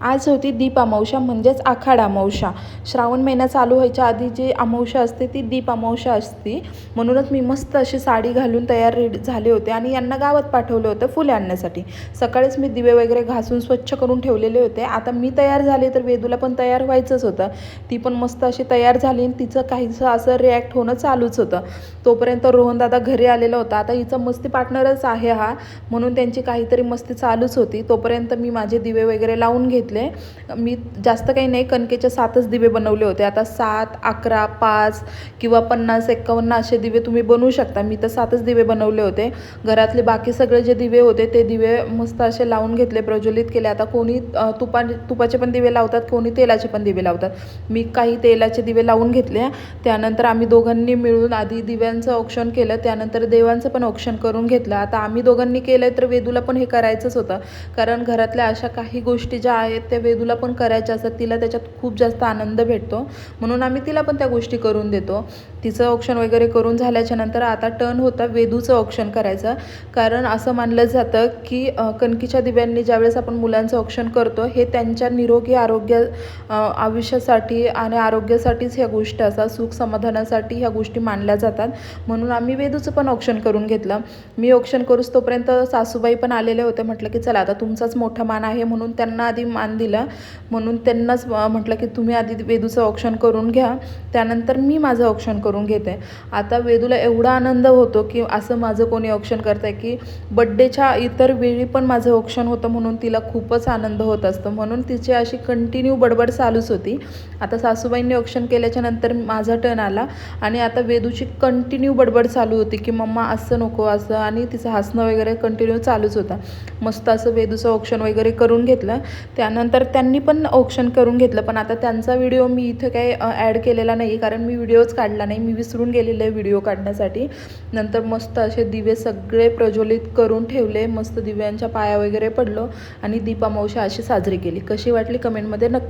आज होती दीप अमावस्या म्हणजेच आखाड अमावस्या. श्रावण महिना चालू व्हायच्या आधी जी अमावस्या असते ती दीप अमावस्या असते. म्हणूनच मी मस्त अशी साडी घालून तयार रेडी झाले होते आणि यांना गावात पाठवलं होतं फुले आणण्यासाठी. सकाळीच मी दिवे वगैरे घासून स्वच्छ करून ठेवलेले होते. आता मी तयार झाले तर वेदूला पण तयार व्हायचंच होतं. ती पण मस्त अशी तयार झाली आणि तिचं काहीसं असं रिॲक्ट होणं चालूच होतं. तोपर्यंत रोहनदादा घरी आलेला होता. आता हिचा मस्ती पार्टनरच आहे हा, म्हणून त्यांची काहीतरी मस्ती चालूच होती. तोपर्यंत मी माझे दिवे वगैरे लावून घेतले. मी जास्त काही नाही, कणकेचे 7च दिवे बनवले होते. आता 7, 11, 5 किंवा 50, 51 असे दिवे तुम्ही बनवू शकता. मी तर 7च दिवे बनवले होते. घरातले बाकी सगळे जे दिवे होते ते दिवे मस्त असे लावून घेतले, प्रज्वलित केले. आता कोणी तुपाचे पण दिवे लावतात, कोणी तेलाचे पण दिवे लावतात. मी काही तेलाचे दिवे लावून घेतले. त्यानंतर आम्ही दोघांनी मिळून आधी दिव्यांचं औक्षण केलं, त्यानंतर देवांचं पण औक्षण करून घेतलं. आता आम्ही दोघांनी केलं तर वेदूला पण हे करायचंच होतं, कारण घरातल्या अशा काही गोष्टी ज्या आहेत त्या वेदूला पण करायच्या असतात. तिला त्याच्यात खूप जास्त आनंद भेटतो, म्हणून आम्ही तिला पण त्या गोष्टी करून देतो. तिचं औक्षण वगैरे करून झाल्याच्या नंतर आता टर्न होता वेदूचं औक्षण करायचं. कारण असं मानलं जातं की कणकीच्या दिव्यांनी ज्यावेळेस आपण मुलांचं औक्षण करतो हे त्यांच्या निरोगी आयुष्यासाठी आणि आरोग्यासाठीच ह्या गोष्टी असतात, सुख समाधानासाठी ह्या गोष्टी मानल्या जातात. म्हणून आम्ही वेदूचं पण औक्षण करून घेतलं. मी औक्षण करूच तोपर्यंत सासूबाई पण आलेल्या होत्या. म्हटलं की चला आता तुमचाच मोठा मान आहे म्हणून त्यांना आधी मान दिला. म्हणून त्यांनाच म्हटलं की तुम्ही आधी वेदूचं औक्षण करून घ्या, त्यानंतर मी माझं औक्षण करून घेते. आता वेदूला एवढा आनंद होतो की असं माझं कोणी औक्षण करतं आहे, की बड्डेच्या इतर वेळी पण माझं औक्षण होतं म्हणून तिला खूपच आनंद होत असतं. म्हणून तिची अशी कंटिन्यू बडबड चालूच होती. आता सासूबाईंनी औक्षण केल्याच्या नंतर माझा टर्न आला आणि आता वेदूची कंटिन्यू बडबड चालू होती की मम्मा असं नको असं, आणि तिचं हसणं वगैरे कंटिन्यू चालूच होतं. मस्त असं वेदूचं औक्षण वगैरे करून घेतलं. त्यानंतर त्यांनी पण औक्षण करून घेतलं, पण आता त्यांचा व्हिडिओ मी इथं काही ॲड केलेला नाही, कारण मी व्हिडिओच काढला नाही, मी विसरून गेलेले व्हिडिओ काढण्यासाठी. नंतर मस्त असे दिवे सगळे प्रज्वलित करून ठेवले, मस्त दिव्यांच्या पाया वगैरे पडलो आणि दीप अमावस्या अशी साजरी केली. कशी वाटली कमेंटमध्ये नक्की